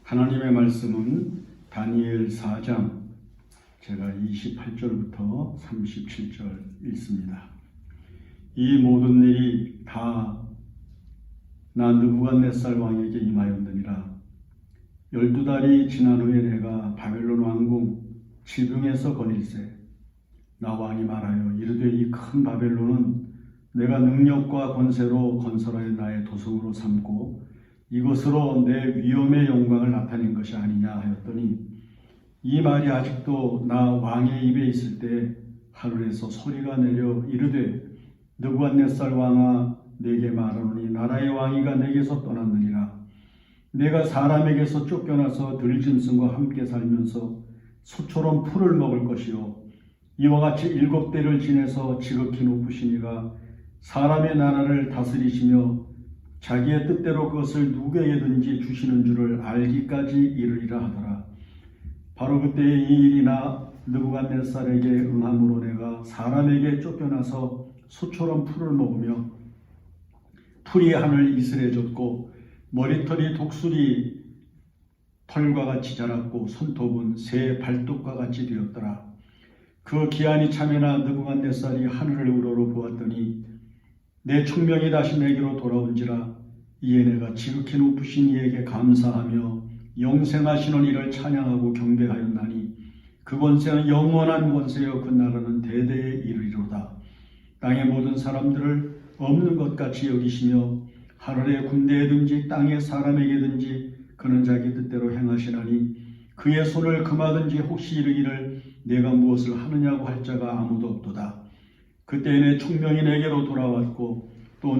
하나님의 말씀은 다니엘 4장 제가 28절부터 37절 읽습니다. 이 모든 일이 다 나 느부갓네살 왕에게 임하였느니라. 12달이 지난 후에 내가 바벨론 왕궁 지붕에서 거닐세 나 왕이 말하여 이르되 이 큰 바벨론은 내가 능력과 권세로 건설하여 나의 도성으로 삼고 이것으로 내 위엄의 영광을 나타낸 것이 아니냐 하였더니 이 말이 아직도 나 왕의 입에 있을 때 하늘에서 소리가 내려 이르되 느부갓네살 왕아 내게 말하노니 나라의 왕위가 내게서 떠났느니라. 내가 사람에게서 쫓겨나서 들짐승과 함께 살면서 소처럼 풀을 먹을 것이요 이와 같이 7대를 지내서 지극히 높으신 이가 사람의 나라를 다스리시며 자기의 뜻대로 그것을 누구에게든지 주시는 줄을 알기까지 이르리라 하더라. 바로 그때의 이 일이 나 느부갓네살에게 응함으로 내가 사람에게 쫓겨나서 소처럼 풀을 먹으며 풀이 하늘 이슬해졌고 머리털이 독수리 털과 같이 자랐고 손톱은 새 발톱과 같이 되었더라. 그 기한이 참에나 느부갓네살이 하늘을 우러러 보았더니 내 총명이 다시 내게로 돌아온지라. 이에 내가 지극히 높으신 이에게 감사하며 영생하시는 이를 찬양하고 경배하였나니 그 권세는 영원한 권세여 그 나라는 대대에 이르리로다. 땅의 모든 사람들을 없는 것 같이 여기시며 하늘의 군대에든지 땅의 사람에게든지 그는 자기 뜻대로 행하시나니 그의 손을 금하든지 혹시 이르기를 내가 무엇을 하느냐고 할 자가 아무도 없도다. 그때 내 총명이 내게로 돌아왔고 또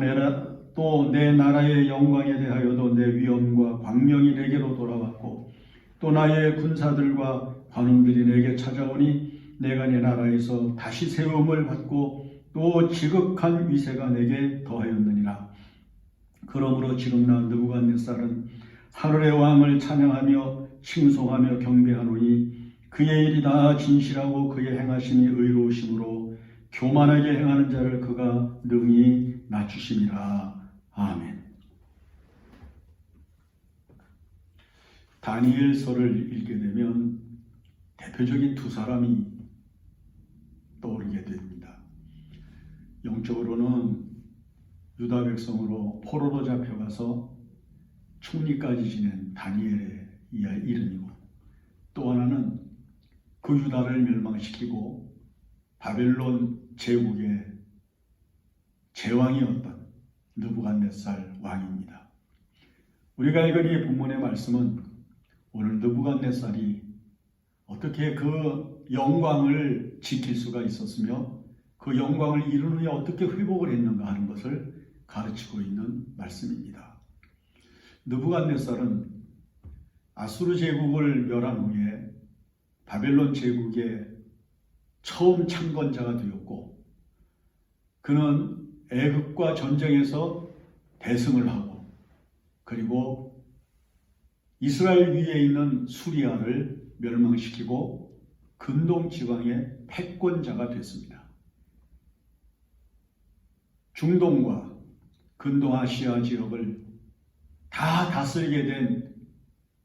내 나라의 영광에 대하여도 내 위엄과 광명이 내게로 돌아왔고 또 나의 군사들과 관원들이 내게 찾아오니 내가 내 나라에서 다시 세움을 받고 또 지극한 위세가 내게 더하였느니라. 그러므로 지금 나 느부갓네살은 하늘의 왕을 찬양하며 칭송하며 경배하노니 그의 일이 다 진실하고 그의 행하심이 의로우심으로 교만하게 행하는 자를 그가 능히 낮추심이라. 아멘. 다니엘서를 읽게 되면 대표적인 두 사람이 떠오르게 됩니다. 영적으로는 유다 백성으로 포로로 잡혀가서 총리까지 지낸 다니엘의 이름이고 또 하나는 그 유다를 멸망시키고 바벨론 제국의 제왕이었던 느부갓네살 왕입니다. 우리가 읽은 이 본문의 말씀은 오늘 느부갓네살이 어떻게 그 영광을 지킬 수가 있었으며 그 영광을 이루느니 어떻게 회복을 했는가 하는 것을 가르치고 있는 말씀입니다. 느부갓네살은 아수르 제국을 멸한 후에 바벨론 제국의 처음 창건자가 되었고 그는 애굽과 전쟁에서 대승을 하고 그리고 이스라엘 위에 있는 수리아를 멸망시키고 근동 지방의 패권자가 됐습니다. 중동과 근동 아시아 지역을 다 다스리게 된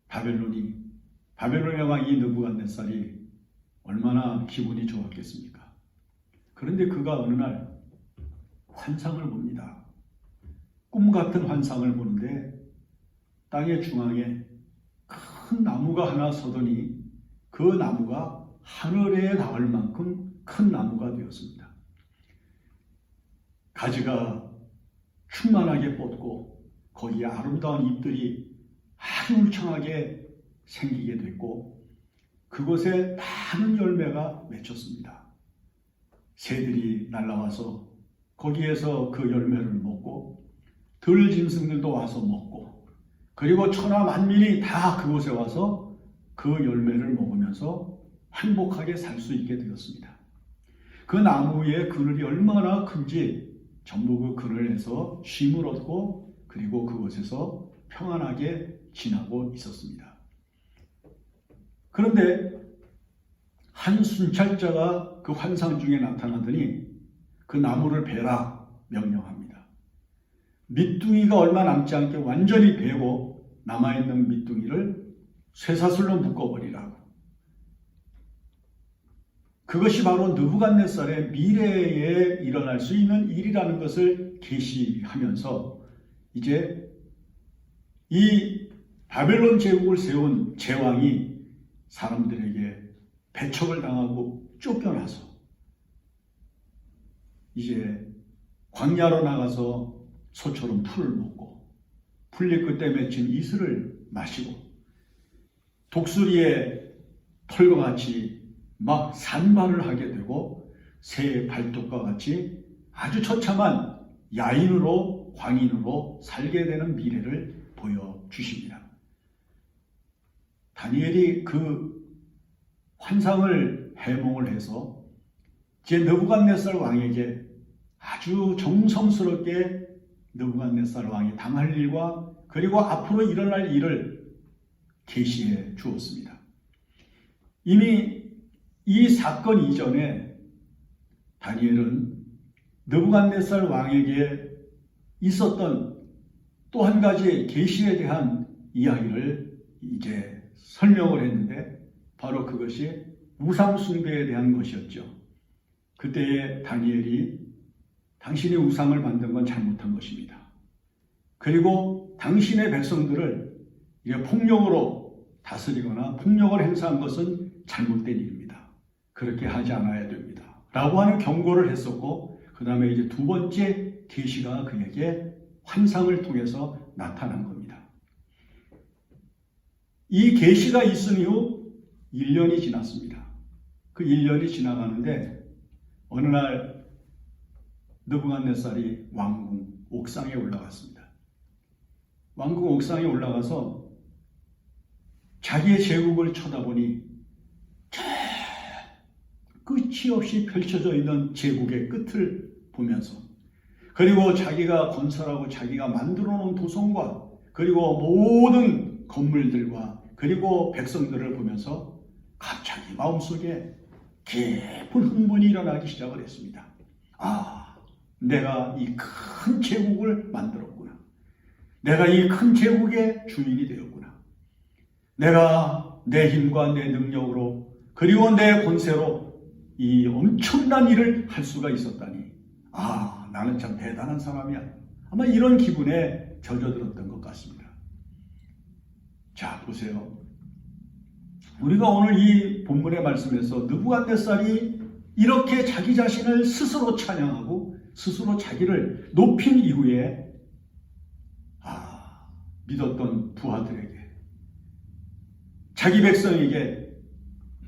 바벨론의 왕이 느부갓네살이 얼마나 기분이 좋았겠습니까? 그런데 그가 어느 날 환상을 봅니다. 꿈 같은 환상을 보는데 땅의 중앙에 큰 나무가 하나 서더니 그 나무가 하늘에 닿을 만큼 큰 나무가 되었습니다. 가지가 충만하게 뻗고 거기에 아름다운 잎들이 아주 울창하게 생기게 됐고 그곳에 많은 열매가 맺혔습니다. 새들이 날아와서 거기에서 그 열매를 먹고 들짐승들도 와서 먹고 그리고 천하 만민이 다 그곳에 와서 그 열매를 먹으면서 행복하게 살 수 있게 되었습니다. 그 나무의 그늘이 얼마나 큰지 전부 그 그늘에서 쉼을 얻고 그리고 그곳에서 평안하게 지나고 있었습니다. 그런데 한 순찰자가 그 환상 중에 나타나더니 그 나무를 베라 명령합니다. 밑둥이가 얼마 남지 않게 완전히 베고 남아있는 밑둥이를 쇠사슬로 묶어버리라고. 그것이 바로 느부갓네살의 미래에 일어날 수 있는 일이라는 것을 계시하면서 이제 이 바벨론 제국을 세운 제왕이 사람들에게 배척을 당하고 쫓겨나서 이제 광야로 나가서 소처럼 풀을 먹고 풀잎끝에 맺힌 이슬을 마시고 독수리의 털과 같이 막 산발을 하게 되고 새의 발톱과 같이 아주 처참한 야인으로 광인으로 살게 되는 미래를 보여주십니다. 다니엘이 그 환상을 해몽을 해서 제 느부갓네살 왕에게 아주 정성스럽게 느부갓네살 왕이 당할 일과 그리고 앞으로 일어날 일을 계시해 주었습니다. 이미 이 사건 이전에 다니엘은 느부갓네살 왕에게 있었던 또 한 가지 계시에 대한 이야기를 이제 설명을 했는데 바로 그것이 우상 숭배에 대한 것이었죠. 그때에 다니엘이 당신이 우상을 만든 건 잘못한 것입니다. 그리고 당신의 백성들을 폭력으로 다스리거나 폭력을 행사한 것은 잘못된 일입니다. 그렇게 하지 않아야 됩니다. 라고 하는 경고를 했었고 그 다음에 이제 두 번째 계시가 그에게 환상을 통해서 나타난 겁니다. 이 계시가 있은 이후 1년이 지났습니다. 그 1년이 지나가는데 어느 날 느부갓네살이 왕궁 옥상에 올라갔습니다. 왕궁 옥상에 올라가서 자기의 제국을 쳐다보니 끝이 없이 펼쳐져 있는 제국의 끝을 보면서 그리고 자기가 건설하고 자기가 만들어 놓은 도성과 그리고 모든 건물들과 그리고 백성들을 보면서 갑자기 마음속에 깊은 흥분이 일어나기 시작을 했습니다. 아, 내가 이 큰 제국을 만들었구나. 내가 이 큰 제국의 주인이 되었구나. 내가 내 힘과 내 능력으로 그리고 내 권세로 이 엄청난 일을 할 수가 있었다니. 아, 나는 참 대단한 사람이야. 아마 이런 기분에 젖어들었던 것 같습니다. 자, 보세요. 우리가 오늘 이 본문의 말씀에서 느부갓네살이 이렇게 자기 자신을 스스로 찬양하고 스스로 자기를 높인 이후에 믿었던 부하들에게 자기 백성에게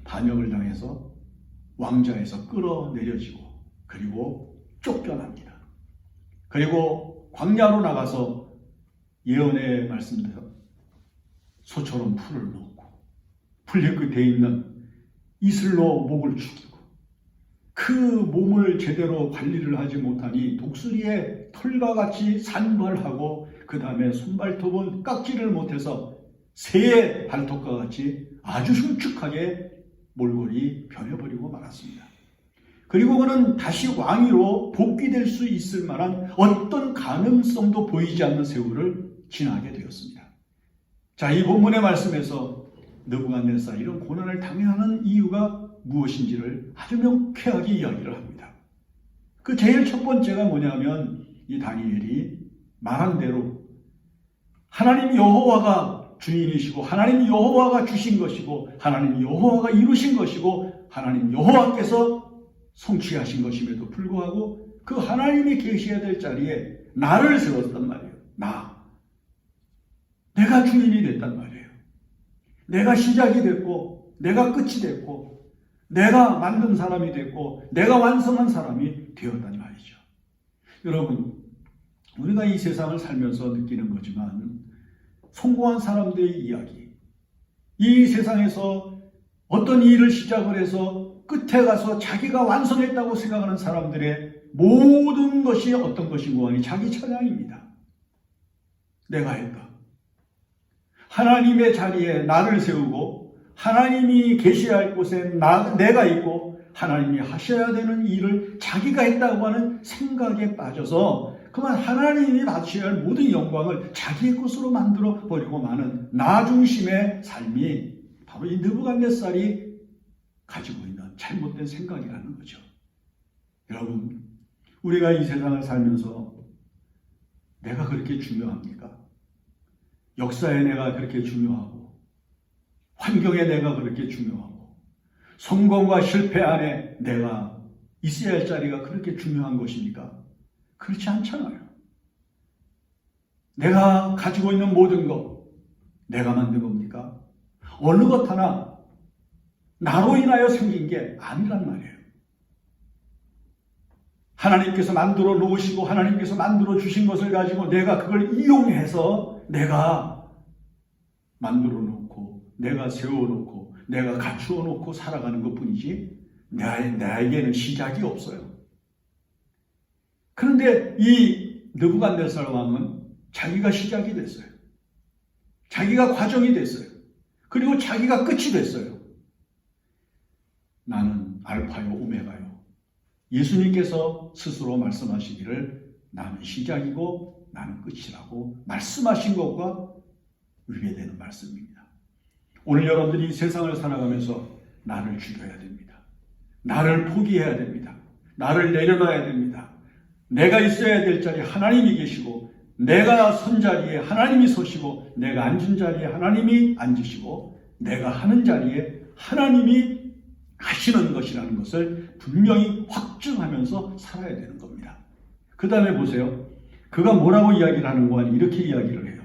반역을 당해서 왕좌에서 끌어내려지고 그리고 쫓겨납니다. 그리고 광야로 나가서 예언의 말씀대로 소처럼 풀을 먹고 풀잎 끝에 있는 이슬로 목을 죽이고 그 몸을 제대로 관리를 하지 못하니 독수리의 털과 같이 산발하고 그 다음에 손발톱은 깎지를 못해서 새의 발톱과 같이 아주 흉측하게 몰골이 변해버리고 말았습니다. 그리고 그는 다시 왕위로 복귀될 수 있을 만한 어떤 가능성도 보이지 않는 세월을 지나게 되었습니다. 자, 이 본문의 말씀에서 느부갓네살 이런 고난을 당하는 이유가 무엇인지를 아주 명쾌하게 이야기를 합니다. 그 제일 첫 번째가 뭐냐면 이 다니엘이 말한 대로 하나님 여호와가 주인이시고 하나님 여호와가 주신 것이고 하나님 여호와가 이루신 것이고 하나님 여호와께서 성취하신 것임에도 불구하고 그 하나님이 계셔야 될 자리에 나를 세웠단 말이에요. 내가 주인이 됐단 말이에요. 내가 시작이 됐고 내가 끝이 됐고 내가 만든 사람이 됐고 내가 완성한 사람이 되었단 말이죠. 여러분, 우리가 이 세상을 살면서 느끼는 거지만 성공한 사람들의 이야기, 이 세상에서 어떤 일을 시작을 해서 끝에 가서 자기가 완성했다고 생각하는 사람들의 모든 것이 어떤 것인고 하니 자기 찬양입니다. 내가 했다. 하나님의 자리에 나를 세우고 하나님이 계셔야 할 곳에 내가 있고 하나님이 하셔야 되는 일을 자기가 했다고 하는 생각에 빠져서 그만 하나님이 받으셔야 할 모든 영광을 자기의 것으로 만들어 버리고 마는 나 중심의 삶이 바로 이 느부갓네살이 가지고 있는 잘못된 생각이라는 거죠. 여러분, 우리가 이 세상을 살면서 내가 그렇게 중요합니까? 역사에 내가 그렇게 중요하고, 환경에 내가 그렇게 중요하고, 성공과 실패 안에 내가 있어야 할 자리가 그렇게 중요한 것입니까? 그렇지 않잖아요. 내가 가지고 있는 모든 것, 내가 만든 겁니까? 어느 것 하나 나로 인하여 생긴 게 아니란 말이에요. 하나님께서 만들어 놓으시고 하나님께서 만들어 주신 것을 가지고 내가 그걸 이용해서 내가 만들어 놓고 내가 세워놓고 내가 갖추어 놓고 살아가는 것뿐이지 나에게는 시작이 없어요. 그런데 이 느부갓네살 왕은 자기가 시작이 됐어요. 자기가 과정이 됐어요. 그리고 자기가 끝이 됐어요. 나는 알파요 오메가요. 예수님께서 스스로 말씀하시기를 나는 시작이고 나는 끝이라고 말씀하신 것과 위배되는 말씀입니다. 오늘 여러분들이 세상을 살아가면서 나를 죽여야 됩니다. 나를 포기해야 됩니다. 나를 내려놔야 됩니다. 내가 있어야 될 자리에 하나님이 계시고 내가 선 자리에 하나님이 서시고 내가 앉은 자리에 하나님이 앉으시고 내가 하는 자리에 하나님이 하시는 것이라는 것을 분명히 확증하면서 살아야 되는 겁니다. 그 다음에 보세요. 그가 뭐라고 이야기를 하는 거 아니 이렇게 이야기를 해요.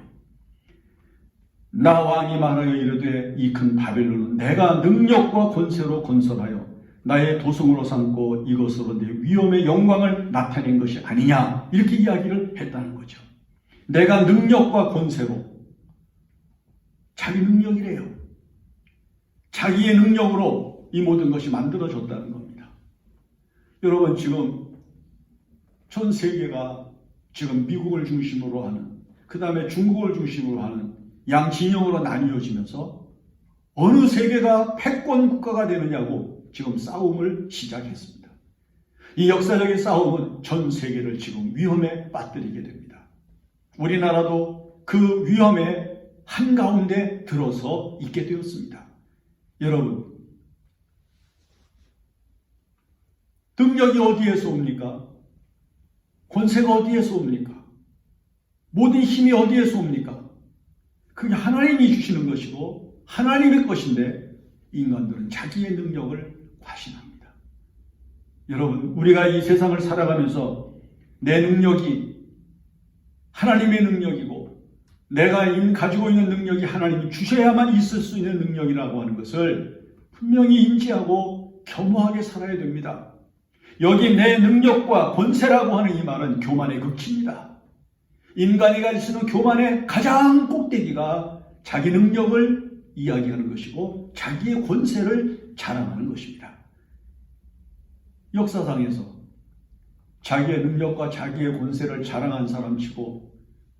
나 왕이 말하여 이르되 이 큰 바벨론은 내가 능력과 권세로 건설하여 나의 도성으로 삼고 이것으로 내 위엄의 영광을 나타낸 것이 아니냐 이렇게 이야기를 했다는 거죠. 내가 능력과 권세로 자기 능력이래요. 자기의 능력으로 이 모든 것이 만들어졌다는 겁니다. 여러분 지금 전 세계가 지금 미국을 중심으로 하는 그 다음에 중국을 중심으로 하는 양진영으로 나뉘어지면서 어느 세계가 패권 국가가 되느냐고 지금 싸움을 시작했습니다. 이 역사적인 싸움은 전 세계를 지금 위험에 빠뜨리게 됩니다. 우리나라도 그 위험의 한가운데 들어서 있게 되었습니다. 여러분, 능력이 어디에서 옵니까? 권세가 어디에서 옵니까? 모든 힘이 어디에서 옵니까? 그게 하나님이 주시는 것이고 하나님의 것인데 인간들은 자기의 능력을 과신합니다. 여러분, 우리가 이 세상을 살아가면서 내 능력이 하나님의 능력이고 내가 가지고 있는 능력이 하나님이 주셔야만 있을 수 있는 능력이라고 하는 것을 분명히 인지하고 겸허하게 살아야 됩니다. 여기 내 능력과 권세라고 하는 이 말은 교만의 극치입니다. 인간이 가질 수 있는 교만의 가장 꼭대기가 자기 능력을 이야기하는 것이고 자기의 권세를 자랑하는 것입니다. 역사상에서 자기의 능력과 자기의 권세를 자랑한 사람치고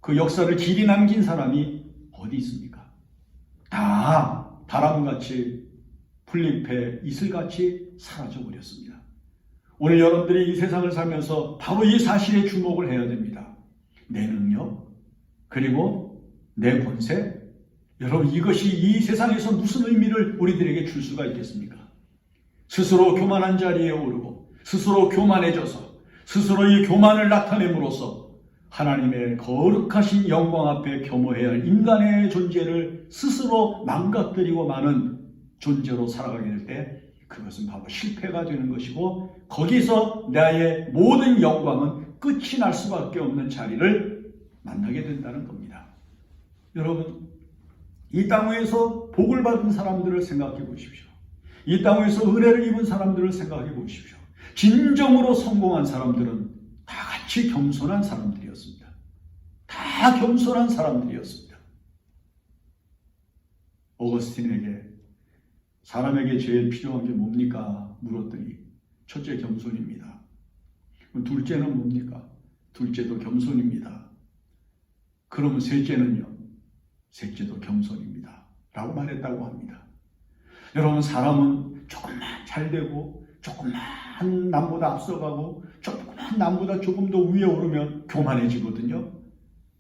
그 역사를 길이 남긴 사람이 어디 있습니까? 다 바람같이 풀잎에 이슬같이 사라져버렸습니다. 오늘 여러분들이 이 세상을 살면서 바로 이 사실에 주목을 해야 됩니다. 내 능력, 그리고 내 권세. 여러분, 이것이 이 세상에서 무슨 의미를 우리들에게 줄 수가 있겠습니까? 스스로 교만한 자리에 오르고 스스로 교만해져서 스스로 이 교만을 나타냄으로써 하나님의 거룩하신 영광 앞에 겸허해야 할 인간의 존재를 스스로 망가뜨리고 마는 존재로 살아가게 될 때 그것은 바로 실패가 되는 것이고 거기서 나의 모든 영광은 끝이 날 수밖에 없는 자리를 만나게 된다는 겁니다. 여러분, 이 땅 위에서 복을 받은 사람들을 생각해 보십시오. 이 땅 위에서 은혜를 입은 사람들을 생각해 보십시오. 진정으로 성공한 사람들은 다 같이 겸손한 사람들이었습니다. 다 겸손한 사람들이었습니다. 어거스틴에게 사람에게 제일 필요한 게 뭡니까? 물었더니 첫째 겸손입니다. 둘째는 뭡니까? 둘째도 겸손입니다. 그러면 셋째는요? 셋째도 겸손입니다. 라고 말했다고 합니다. 여러분, 사람은 조금만 잘 되고 조금만 남보다 앞서가고 조금만 남보다 조금 더 위에 오르면 교만해지거든요.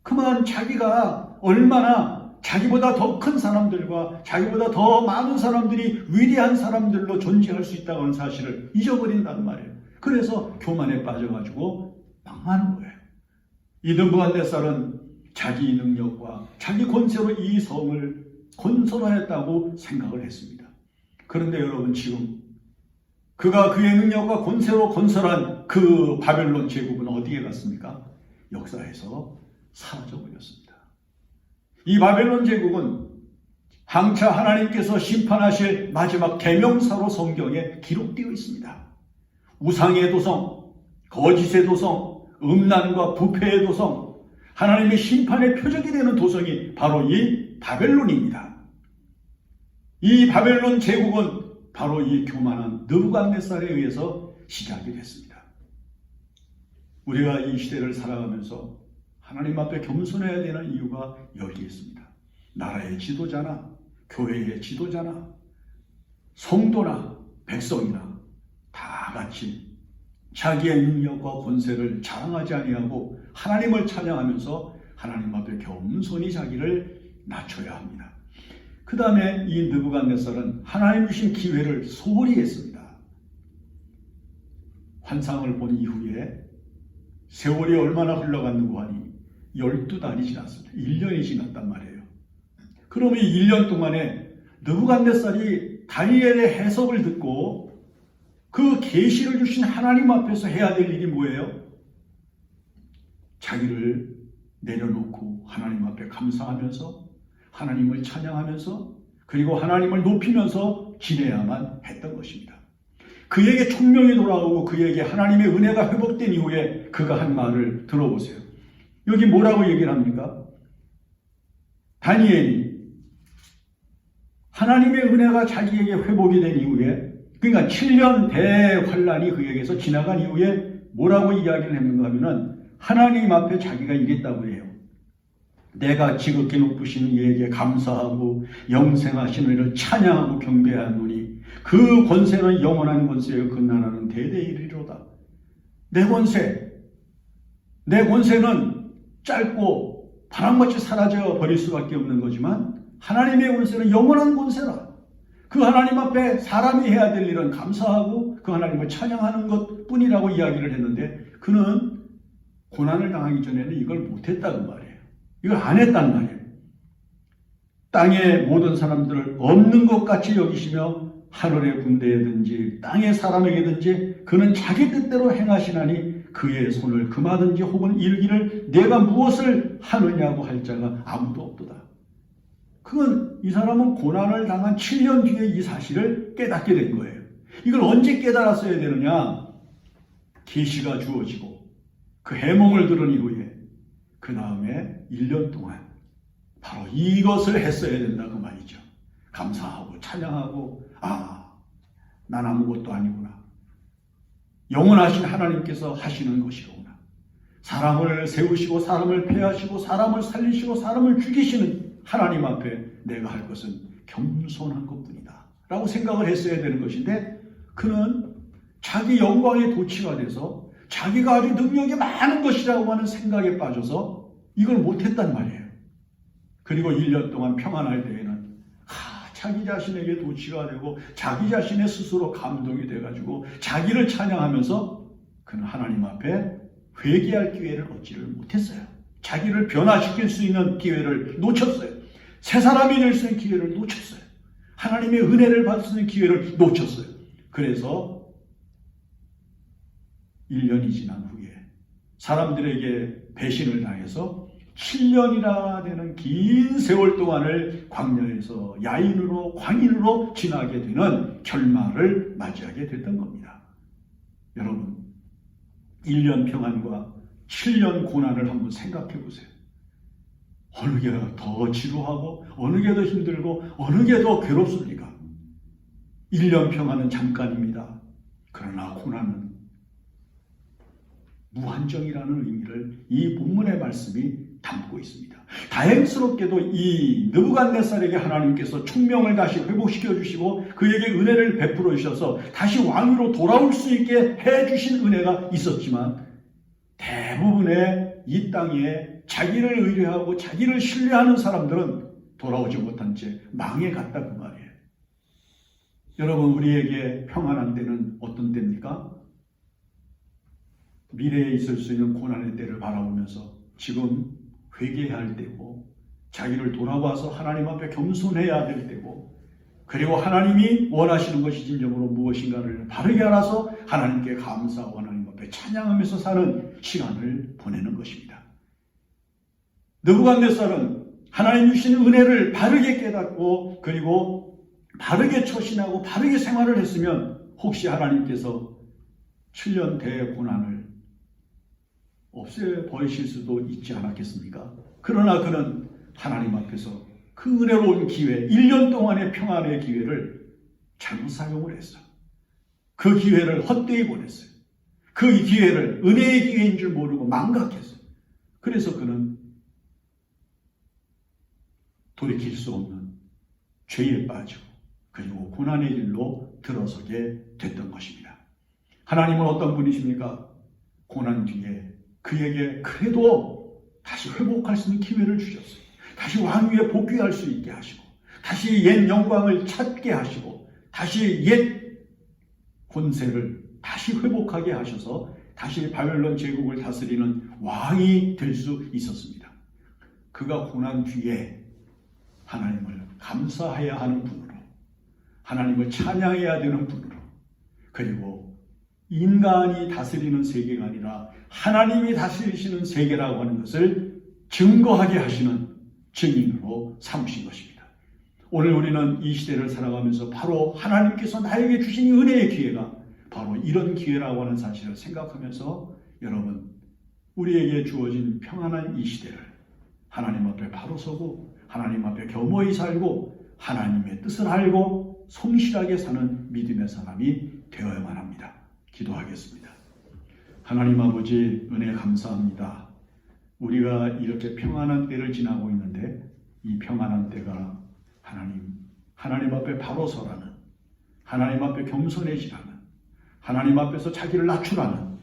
그만 자기가 얼마나 자기보다 더 큰 사람들과 자기보다 더 많은 사람들이 위대한 사람들로 존재할 수 있다는 사실을 잊어버린단 말이에요. 그래서 교만에 빠져가지고 망하는 거예요. 이 느부갓네살은 자기 능력과 자기 권세로 이 성을 건설하였다고 생각을 했습니다. 그런데 여러분, 지금 그가 그의 능력과 권세로 건설한 그 바벨론 제국은 어디에 갔습니까? 역사에서 사라져버렸습니다. 이 바벨론 제국은 장차 하나님께서 심판하실 마지막 계명사로 성경에 기록되어 있습니다. 우상의 도성, 거짓의 도성, 음란과 부패의 도성, 하나님의 심판의 표적이 되는 도성이 바로 이 바벨론입니다. 이 바벨론 제국은 바로 이 교만한 느부갓네살에 의해서 시작이 됐습니다. 우리가 이 시대를 살아가면서 하나님 앞에 겸손해야 되는 이유가 여기에 있습니다. 나라의 지도자나 교회의 지도자나 성도나 백성이나 다 같이 자기의 능력과 권세를 자랑하지 아니하고 하나님을 찬양하면서 하나님 앞에 겸손히 자기를 낮춰야 합니다. 그 다음에 이 느부갓네살은 하나님 주신 기회를 소홀히 했습니다. 환상을 본 이후에 세월이 얼마나 흘러갔는고 하니 12달이 지났습니다. 1년이 지났단 말이에요. 그러면 이 1년 동안에 느부갓네살이 다니엘의 해석을 듣고 그 계시를 주신 하나님 앞에서 해야 될 일이 뭐예요? 자기를 내려놓고 하나님 앞에 감사하면서 하나님을 찬양하면서 그리고 하나님을 높이면서 지내야만 했던 것입니다. 그에게 총명이 돌아오고 그에게 하나님의 은혜가 회복된 이후에 그가 한 말을 들어보세요. 여기 뭐라고 얘기를 합니까? 다니엘이 하나님의 은혜가 자기에게 회복이 된 이후에, 그러니까 7년 대환란이 그에게서 지나간 이후에 뭐라고 이야기를 했는가 하면은 하나님 앞에 자기가 이랬다고 해요. 내가 지극히 높으신 이에게 감사하고 영생하신 이를 찬양하고 경배하노니 그 권세는 영원한 권세요 그 나라는 대대에 이르리로다. 내 권세는 짧고 바람같이 사라져 버릴 수밖에 없는 거지만 하나님의 권세는 영원한 권세라. 그 하나님 앞에 사람이 해야 될 일은 감사하고 그 하나님을 찬양하는 것뿐이라고 이야기를 했는데 그는 고난을 당하기 전에는 이걸 못했다는 말이에요. 이걸 안 했단 말이에요. 땅의 모든 사람들을 없는 것 같이 여기시며 하늘의 군대에든지 땅의 사람에게든지 그는 자기 뜻대로 행하시나니 그의 손을 금하든지 혹은 일기를 내가 무엇을 하느냐고 할 자가 아무도 없도다. 그건 이 사람은 고난을 당한 7년 뒤에 이 사실을 깨닫게 된 거예요. 이걸 언제 깨달았어야 되느냐? 계시가 주어지고 그 해몽을 들은 이후에 그 다음에 1년 동안 바로 이것을 했어야 된다 그 말이죠. 감사하고 찬양하고 난 아무것도 아니구나. 영원하신 하나님께서 하시는 것이로구나. 사람을 세우시고 사람을 폐하시고 사람을 살리시고 사람을 죽이시는 하나님 앞에 내가 할 것은 겸손한 것뿐이다 라고 생각을 했어야 되는 것인데 그는 자기 영광의 도취가 돼서 자기가 아주 능력이 많은 것이라고 하는 생각에 빠져서 이걸 못했단 말이에요. 그리고 1년 동안 평안할 때에는 자기 자신에게 도취가 되고 자기 자신의 스스로 감동이 돼가지고 자기를 찬양하면서 그는 하나님 앞에 회개할 기회를 얻지를 못했어요. 자기를 변화시킬 수 있는 기회를 놓쳤어요. 새 사람이 될 수 있는 기회를 놓쳤어요. 하나님의 은혜를 받을 수 있는 기회를 놓쳤어요. 그래서 1년이 지난 후에 사람들에게 배신을 당해서 7년이나 되는 긴 세월 동안을 광야에서 야인으로 광인으로 지나게 되는 결말을 맞이하게 됐던 겁니다. 여러분, 1년 평안과 7년 고난을 한번 생각해 보세요. 어느 게 더 지루하고 어느 게 더 힘들고 어느 게 더 괴롭습니까? 1년 평안은 잠깐입니다. 그러나 고난은 무한정이라는 의미를 이 본문의 말씀이 담고 있습니다. 다행스럽게도 이 느부갓네살에게 하나님께서 총명을 다시 회복시켜 주시고 그에게 은혜를 베풀어 주셔서 다시 왕위로 돌아올 수 있게 해 주신 은혜가 있었지만 대부분의 이 땅에 자기를 의뢰하고 자기를 신뢰하는 사람들은 돌아오지 못한 채 망해 갔다 그 말이에요. 여러분, 우리에게 평안한 때는 어떤 때입니까? 미래에 있을 수 있는 고난의 때를 바라보면서 지금 회개해야 할 때고, 자기를 돌아봐서 하나님 앞에 겸손해야 될 때고, 그리고 하나님이 원하시는 것이 진정으로 무엇인가를 바르게 알아서 하나님께 감사하고 하나님 앞에 찬양하면서 사는 시간을 보내는 것입니다. 느부갓네살은 하나님 주신 은혜를 바르게 깨닫고 그리고 바르게 처신하고 바르게 생활을 했으면 혹시 하나님께서 7년 대고난을 없애버리실 수도 있지 않았겠습니까? 그러나 그는 하나님 앞에서 그 은혜로운 기회, 1년 동안의 평안의 기회를 잘못 사용을 했어요. 그 기회를 헛되이 보냈어요. 그 기회를 은혜의 기회인 줄 모르고 망각했어요. 그래서 그는 돌이킬 수 없는 죄에 빠지고 그리고 고난의 길로 들어서게 됐던 것입니다. 하나님은 어떤 분이십니까? 고난 뒤에 그에게 그래도 다시 회복할 수 있는 기회를 주셨어요. 다시 왕위에 복귀할 수 있게 하시고, 다시 옛 영광을 찾게 하시고, 다시 옛 권세를 다시 회복하게 하셔서 다시 바벨론 제국을 다스리는 왕이 될 수 있었습니다. 그가 고난 뒤에 하나님을 감사해야 하는 분으로, 하나님을 찬양해야 되는 분으로, 그리고 인간이 다스리는 세계가 아니라 하나님이 다스리시는 세계라고 하는 것을 증거하게 하시는 증인으로 삼으신 것입니다. 오늘 우리는 이 시대를 살아가면서 바로 하나님께서 나에게 주신 은혜의 기회가 바로 이런 기회라고 하는 사실을 생각하면서 여러분, 우리에게 주어진 평안한 이 시대를 하나님 앞에 바로 서고 하나님 앞에 겸허히 살고 하나님의 뜻을 알고 성실하게 사는 믿음의 사람이 되어야만 합니다. 기도하겠습니다. 하나님 아버지, 은혜 감사합니다. 우리가 이렇게 평안한 때를 지나고 있는데 이 평안한 때가 하나님 앞에 바로 서라는, 하나님 앞에 겸손해지라는, 하나님 앞에서 자기를 낮추라는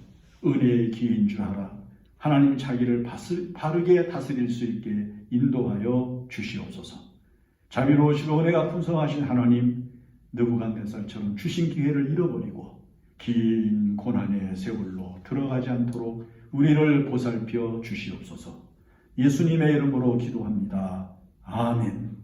은혜의 기회인 줄 알아 하나님 자기를 바르게 다스릴 수 있게 인도하여 주시옵소서. 자비로우시고 은혜가 풍성하신 하나님, 느부갓네살처럼 주신 기회를 잃어버리고 긴 고난의 세월로 들어가지 않도록 우리를 보살펴 주시옵소서. 예수님의 이름으로 기도합니다. 아멘.